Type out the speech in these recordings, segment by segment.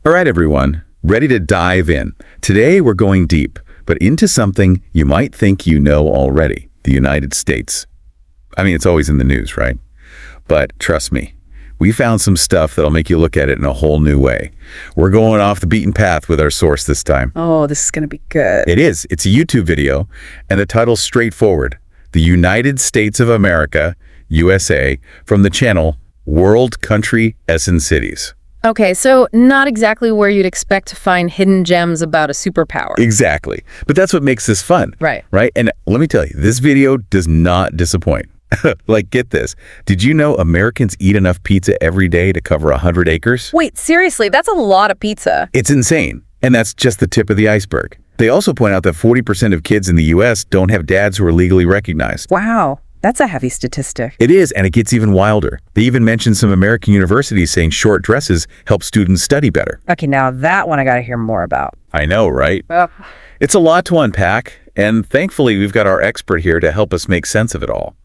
All right, everyone, ready to dive in. Today, we're going deep, but into something you might think you know already, the United States. I mean, it's always in the news, right? But trust me, we found some stuff that'll make you look at it in a whole new way. We're going off the beaten path with our source this time. Oh, this is going to be good. It is. It's a YouTube video, and the title's straightforward. The United States of America, USA, from the channel World, Country, Essence Cities. Okay, so not exactly where you'd expect to find hidden gems about a superpower. Exactly. But that's what makes this fun. Right. Right? And let me tell you, this video does not disappoint. Like, get this. Did you know Americans eat enough pizza every day to cover 100 acres? Wait, seriously, that's a lot of pizza. It's insane. And that's just the tip of the iceberg. They also point out that 40% of kids in the U.S. don't have dads who are legally recognized. Wow, that's a heavy statistic. It is, and it gets even wilder. They even mention some American universities saying short dresses help students study better. Okay, now that one I gotta hear more about. I know, right? It's a lot to unpack, and thankfully we've got our expert here to help us make sense of it all.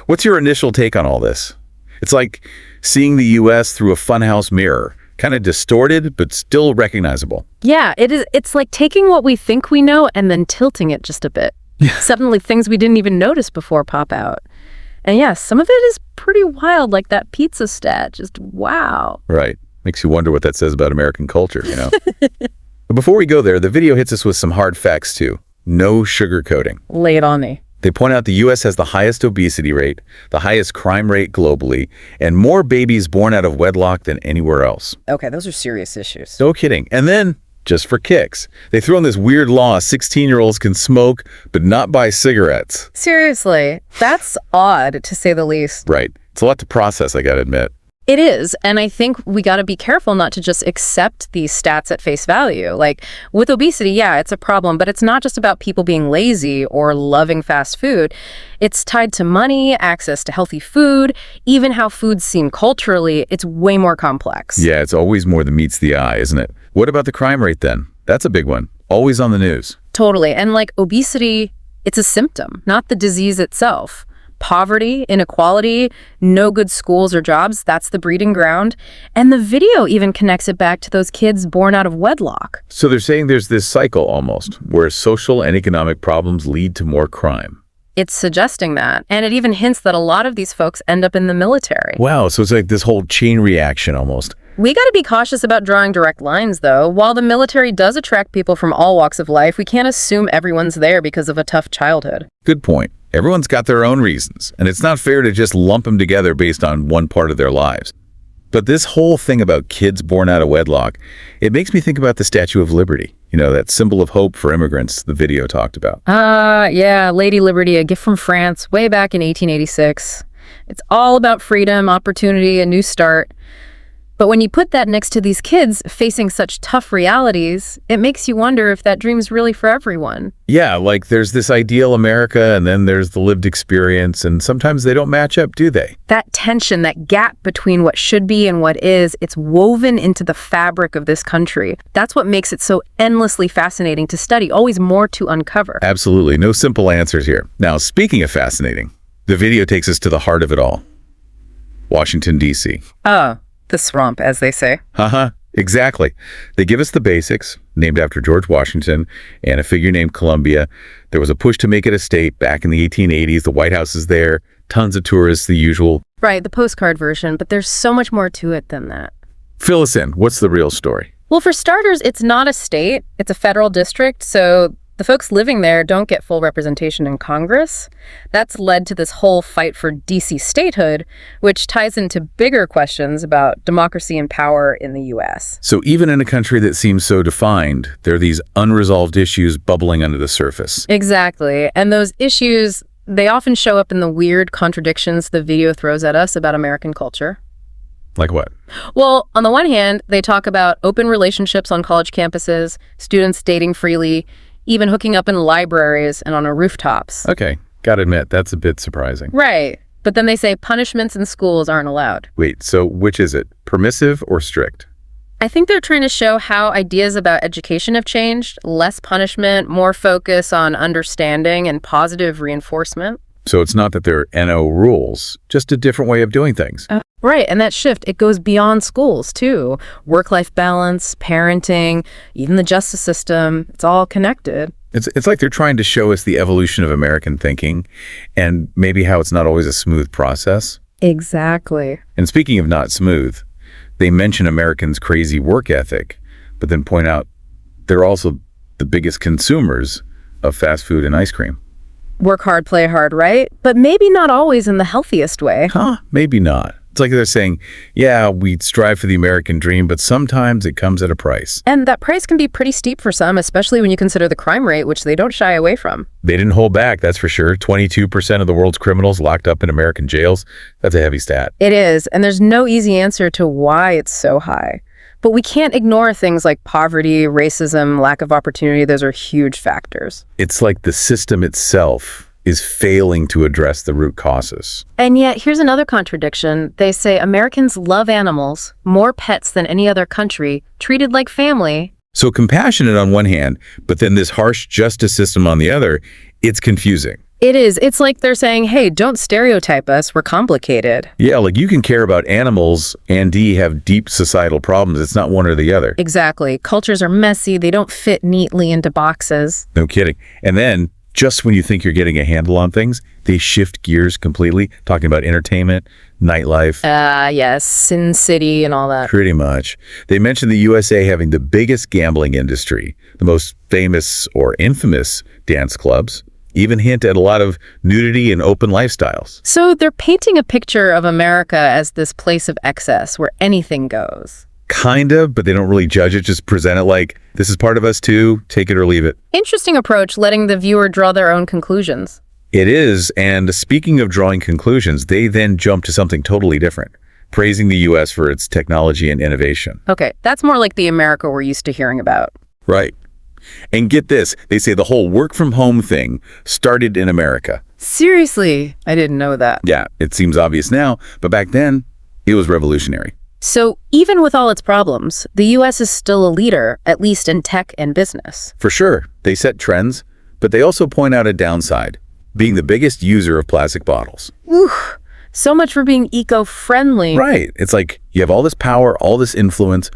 What's your initial take on all this? It's like seeing the U.S. through a funhouse mirror, kind of distorted, but still recognizable. Yeah, it is. It's like taking what we think we know and then tilting it just a bit. Suddenly things we didn't even notice before pop out. And yeah, some of it is pretty wild, like that pizza stat. Just wow. Right. Makes you wonder what that says about American culture, you know? But before we go there, the video hits us with some hard facts too. No sugarcoating. Lay it on me. They point out the U.S. has the highest obesity rate, the highest crime rate globally, and more babies born out of wedlock than anywhere else. Okay, those are serious issues. No kidding. And then, just for kicks, they throw in this weird law 16-year-olds can smoke, but not buy cigarettes. Seriously, that's odd, to say the least. Right. It's a lot to process, I gotta admit. It is, and I think we got to be careful not to just accept these stats at face value. Like, with obesity, yeah, it's a problem, but it's not just about people being lazy or loving fast food. It's tied to money, access to healthy food, even how foods seem culturally. It's way more complex. Yeah, it's always more than meets the eye, isn't it? What about the crime rate then? That's a big one. Always on the news. Totally, and like obesity, it's a symptom, not the disease itself. Poverty, inequality, no good schools or jobs, that's the breeding ground. And the video even connects it back to those kids born out of wedlock. So they're saying there's this cycle almost, where social and economic problems lead to more crime. It's suggesting that. And it even hints that a lot of these folks end up in the military. Wow, so it's like this whole chain reaction almost. We got to be cautious about drawing direct lines, though. While the military does attract people from all walks of life, we can't assume everyone's there because of a tough childhood. Good point. Everyone's got their own reasons, and it's not fair to just lump them together based on one part of their lives. But this whole thing about kids born out of wedlock, it makes me think about the Statue of Liberty. You know, that symbol of hope for immigrants the video talked about. Yeah, Lady Liberty, a gift from France way back in 1886. It's all about freedom, opportunity, a new start. But when you put that next to these kids facing such tough realities, it makes you wonder if that dream's really for everyone. Yeah, like there's this ideal America, and then there's the lived experience, and sometimes they don't match up, do they? That tension, that gap between what should be and what is, it's woven into the fabric of this country. That's what makes it so endlessly fascinating to study, always more to uncover. Absolutely, no simple answers here. Now, speaking of fascinating, the video takes us to the heart of it all. Washington, D.C. The swamp, as they say. Exactly. They give us the basics, named after George Washington, and a figure named Columbia. There was a push to make it a state back in the 1880s. The White House is there, tons of tourists, the usual. Right, the postcard version, but there's so much more to it than that. Fill us in. What's the real story? Well, for starters, it's not a state. It's a federal district, so the folks living there don't get full representation in Congress. That's led to this whole fight for D.C. statehood, which ties into bigger questions about democracy and power in the U.S. So even in a country that seems so defined, there are these unresolved issues bubbling under the surface. Exactly. And those issues, they often show up in the weird contradictions the video throws at us about American culture. Like what? Well, on the one hand, they talk about open relationships on college campuses, students dating freely, even hooking up in libraries and on our rooftops. Okay, gotta admit, that's a bit surprising. Right. But then they say punishments in schools aren't allowed. Wait, so which is it? Permissive or strict? I think they're trying to show how ideas about education have changed. Less punishment, more focus on understanding and positive reinforcement. So it's not that there are NO rules, just a different way of doing things. Right, and that shift, it goes beyond schools, too. Work-life balance, parenting, even the justice system, it's all connected. It's like they're trying to show us the evolution of American thinking and maybe how it's not always a smooth process. Exactly. And speaking of not smooth, they mention Americans' crazy work ethic, but then point out they're also the biggest consumers of fast food and ice cream. Work hard, play hard, right? But maybe not always in the healthiest way. Maybe not. It's like they're saying, yeah, we strive for the American dream, but sometimes it comes at a price. And that price can be pretty steep for some, especially when you consider the crime rate, which they don't shy away from. They didn't hold back, that's for sure. 22% of the world's criminals locked up in American jails. That's a heavy stat. It is, and there's no easy answer to why it's so high. But we can't ignore things like poverty, racism, lack of opportunity. Those are huge factors. It's like the system itself is failing to address the root causes. And yet, here's another contradiction. They say Americans love animals, more pets than any other country, treated like family. So compassionate on one hand, but then this harsh justice system on the other, it's confusing. It is. It's like they're saying, hey, don't stereotype us. We're complicated. Yeah, like you can care about animals and have deep societal problems. It's not one or the other. Exactly. Cultures are messy. They don't fit neatly into boxes. No kidding. And then, just when you think you're getting a handle on things, they shift gears completely, talking about entertainment, nightlife. Yes, Sin City and all that. Pretty much. They mentioned the USA having the biggest gambling industry, the most famous or infamous dance clubs, even hint at a lot of nudity and open lifestyles. So they're painting a picture of America as this place of excess where anything goes. Kind of, but they don't really judge it, just present it like, this is part of us too, take it or leave it. Interesting approach, letting the viewer draw their own conclusions. It is, and speaking of drawing conclusions, they then jump to something totally different, praising the U.S. for its technology and innovation. Okay, that's more like the America we're used to hearing about. Right. And get this, they say the whole work from home thing started in America. Seriously? I didn't know that. Yeah, it seems obvious now, but back then, it was revolutionary. So even with all its problems, the U.S. is still a leader, at least in tech and business. For sure, they set trends, but they also point out a downside, being the biggest user of plastic bottles. Oof, so much for being eco-friendly. Right. It's like you have all this power, all this influence,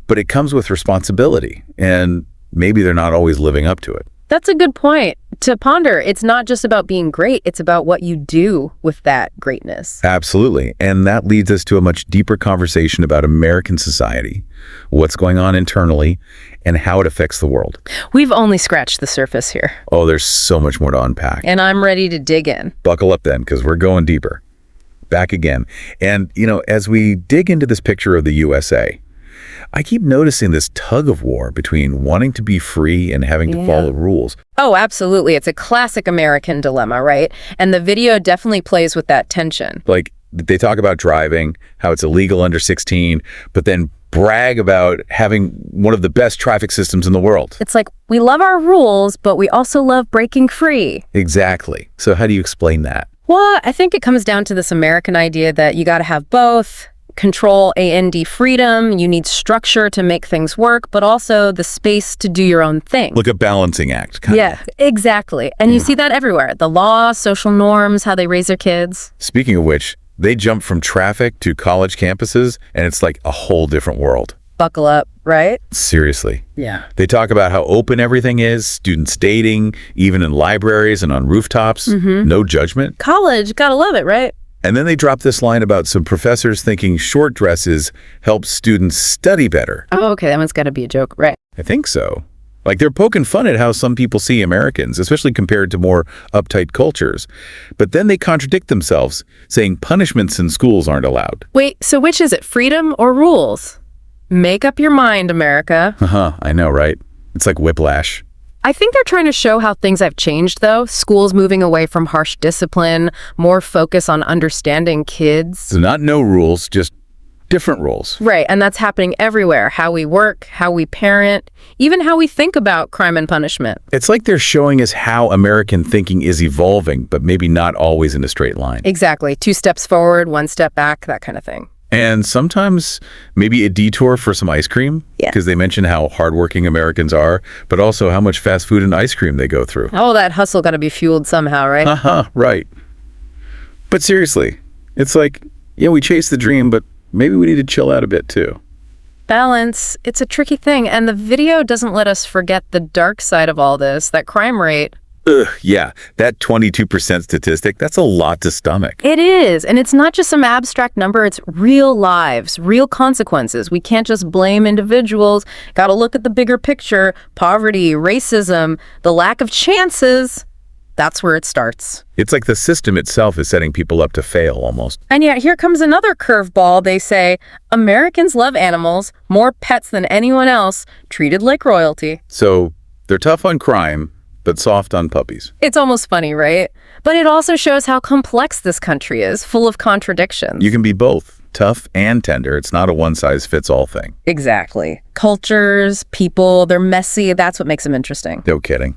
but it comes with responsibility, and maybe they're not always living up to it. That's a good point. To ponder, it's not just about being great, it's about what you do with that greatness. Absolutely. And that leads us to a much deeper conversation about American society, what's going on internally, and how it affects the world. We've only scratched the surface here. Oh, there's so much more to unpack. And I'm ready to dig in. Buckle up then, because we're going deeper. Back again. And, as we dig into this picture of the USA, I keep noticing this tug of war between wanting to be free and having to follow rules. Oh, absolutely. It's a classic American dilemma, right? And the video definitely plays with that tension. Like, they talk about driving, how it's illegal under 16, but then brag about having one of the best traffic systems in the world. It's like, we love our rules, but we also love breaking free. Exactly. So how do you explain that? Well, I think it comes down to this American idea that you got to have both. Control and freedom, you need structure to make things work, but also the space to do your own thing. Like a balancing act, kind of. Yeah, exactly. And you see that everywhere. The law, social norms, how they raise their kids. Speaking of which, they jump from traffic to college campuses, and it's like a whole different world. Buckle up, right? Seriously. Yeah. They talk about how open everything is, students dating, even in libraries and on rooftops, no judgment. College, gotta love it, right? And then they drop this line about some professors thinking short dresses help students study better. Oh, okay, that one's gotta be a joke, right? I think so. Like, they're poking fun at how some people see Americans, especially compared to more uptight cultures. But then they contradict themselves, saying punishments in schools aren't allowed. Wait, so which is it, freedom or rules? Make up your mind, America. I know, right? It's like whiplash. I think they're trying to show how things have changed, though. Schools moving away from harsh discipline, more focus on understanding kids. So not no rules, just different rules. Right, and that's happening everywhere. How we work, how we parent, even how we think about crime and punishment. It's like they're showing us how American thinking is evolving, but maybe not always in a straight line. Exactly. 2 steps forward, 1 step back, that kind of thing. And sometimes maybe a detour for some ice cream. Yeah. Because they mention how hardworking Americans are, but also how much fast food and ice cream they go through. Oh, that hustle got to be fueled somehow, right? Right. But seriously, it's like, yeah, we chase the dream, but maybe we need to chill out a bit too. Balance, it's a tricky thing, and the video doesn't let us forget the dark side of all this, that crime rate. Ugh, yeah, that 22% statistic, that's a lot to stomach. It is, and it's not just some abstract number, it's real lives, real consequences. We can't just blame individuals, gotta look at the bigger picture, poverty, racism, the lack of chances. That's where it starts. It's like the system itself is setting people up to fail almost. And yet here comes another curveball. They say, Americans love animals, more pets than anyone else, treated like royalty. So they're tough on crime, but soft on puppies. It's almost funny, right? But it also shows how complex this country is, full of contradictions. You can be both, tough and tender. It's not a one-size-fits-all thing. Exactly. Cultures, people, they're messy. That's what makes them interesting. No kidding.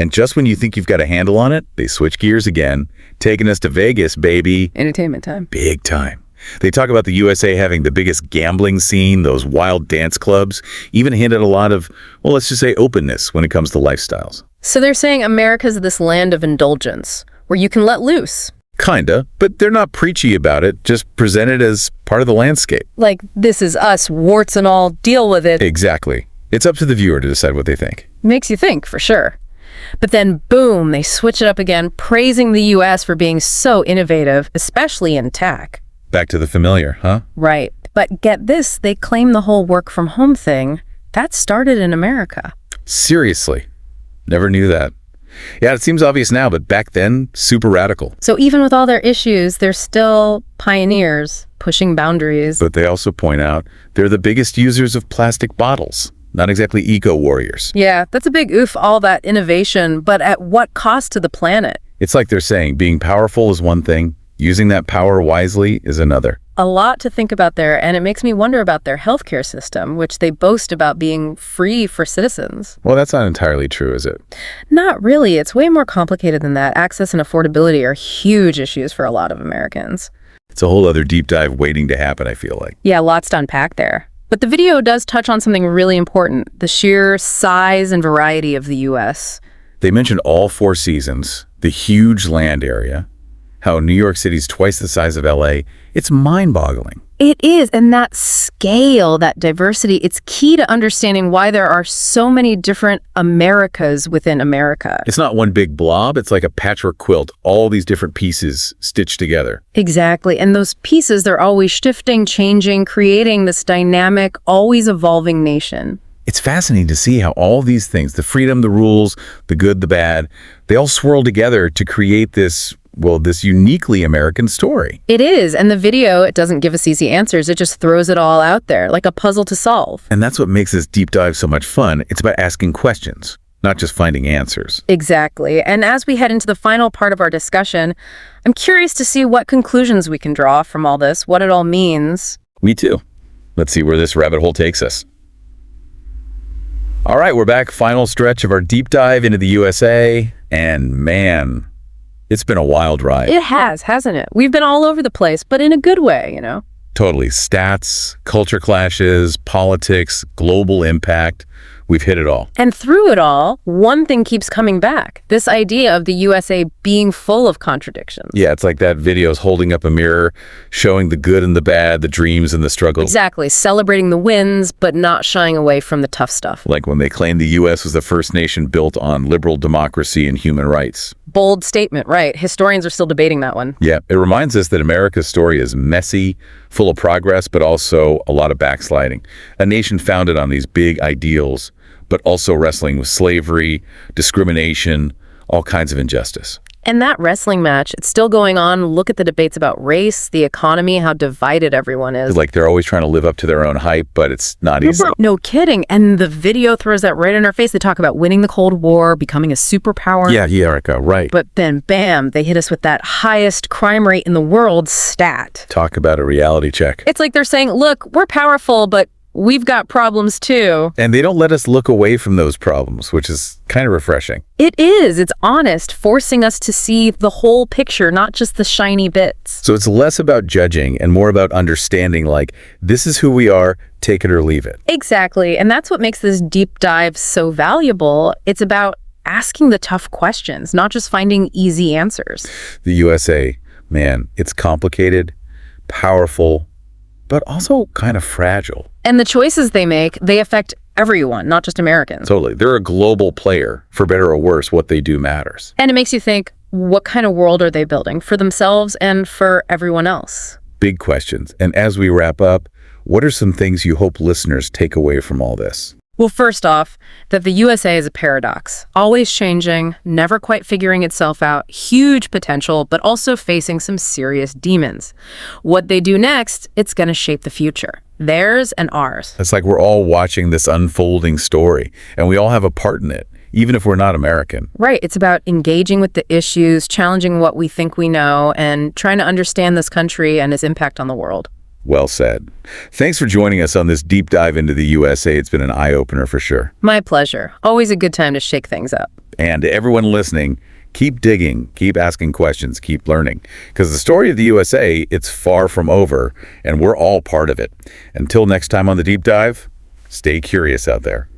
And just when you think you've got a handle on it, they switch gears again, taking us to Vegas, baby. Entertainment time. Big time. They talk about the USA having the biggest gambling scene, those wild dance clubs, even hint at a lot of, well, let's just say openness when it comes to lifestyles. So they're saying America's this land of indulgence, where you can let loose. Kinda, but they're not preachy about it, just present it as part of the landscape. Like, this is us, warts and all, deal with it. Exactly. It's up to the viewer to decide what they think. Makes you think, for sure. But then, boom, they switch it up again, praising the U.S. for being so innovative, especially in tech. Back to the familiar, huh? Right. But get this, they claim the whole work from home thing, that started in America. Seriously. Never knew that. Yeah, it seems obvious now, but back then, super radical. So even with all their issues, they're still pioneers, pushing boundaries. But they also point out they're the biggest users of plastic bottles. Not exactly eco-warriors. Yeah, that's a big oof, all that innovation, but at what cost to the planet? It's like they're saying being powerful is one thing, using that power wisely is another. A lot to think about there, and it makes me wonder about their healthcare system, which they boast about being free for citizens. Well, that's not entirely true, is it? Not really. It's way more complicated than that. Access and affordability are huge issues for a lot of Americans. It's a whole other deep dive waiting to happen, I feel like. Yeah, lots to unpack there. But the video does touch on something really important, the sheer size and variety of the U.S. They mentioned all 4 seasons, the huge land area, how New York City's twice the size of L.A. It's mind-boggling. It is, and that scale, that diversity, it's key to understanding why there are so many different Americas within America. It's not one big blob, it's like a patchwork quilt, all these different pieces stitched together. Exactly, and those pieces, they're always shifting, changing, creating this dynamic, always evolving nation. It's fascinating to see how all these things, the freedom, the rules, the good, the bad, they all swirl together to create this uniquely American story. It is, and the video, it doesn't give us easy answers. It just throws it all out there, like a puzzle to solve. And that's what makes this deep dive so much fun. It's about asking questions, not just finding answers. Exactly. And as we head into the final part of our discussion, I'm curious to see what conclusions we can draw from all this, what it all means. Me too. Let's see where this rabbit hole takes us. All right, we're back. Final stretch of our deep dive into the USA. And man, it's been a wild ride. It has, hasn't it? We've been all over the place, but in a good way, you know? Totally. Stats, culture clashes, politics, global impact. We've hit it all. And through it all, one thing keeps coming back. This idea of the USA being full of contradictions. Yeah, it's like that video's holding up a mirror, showing the good and the bad, the dreams and the struggles. Exactly. Celebrating the wins, but not shying away from the tough stuff. Like when they claimed the U.S. was the first nation built on liberal democracy and human rights. Bold statement, right. Historians are still debating that one. Yeah, it reminds us that America's story is messy, full of progress, but also a lot of backsliding. A nation founded on these big ideals, but also wrestling with slavery, discrimination, all kinds of injustice. And that wrestling match, it's still going on. Look at the debates about race, the economy, how divided everyone is. Like they're always trying to live up to their own hype, but it's not easy. No kidding. And the video throws that right in our face. They talk about winning the Cold War, becoming a superpower. Yeah, Erica, right. But then, bam, they hit us with that highest crime rate in the world stat. Talk about a reality check. It's like they're saying, look, we're powerful, but we've got problems too. And they don't let us look away from those problems, which is kind of refreshing. It is. It's honest, forcing us to see the whole picture, not just the shiny bits. So it's less about judging and more about understanding, like, this is who we are, take it or leave it. Exactly. And that's what makes this deep dive so valuable. It's about asking the tough questions, not just finding easy answers. The USA, Man, it's complicated, powerful, but also kind of fragile. And the choices they make, they affect everyone, not just Americans. Totally. They're a global player. For better or worse, what they do matters. And it makes you think, what kind of world are they building for themselves and for everyone else? Big questions. And as we wrap up, what are some things you hope listeners take away from all this? Well, first off, that the USA is a paradox, always changing, never quite figuring itself out, huge potential, but also facing some serious demons. What they do next, it's going to shape the future, theirs and ours. It's like we're all watching this unfolding story, and we all have a part in it, even if we're not American. Right. It's about engaging with the issues, challenging what we think we know, and trying to understand this country and its impact on the world. Well said. Thanks for joining us on this deep dive into the USA. It's been an eye-opener for sure. My pleasure. Always a good time to shake things up. And to everyone listening, keep digging, keep asking questions, keep learning. Because the story of the USA, it's far from over, and we're all part of it. Until next time on The Deep Dive, stay curious out there.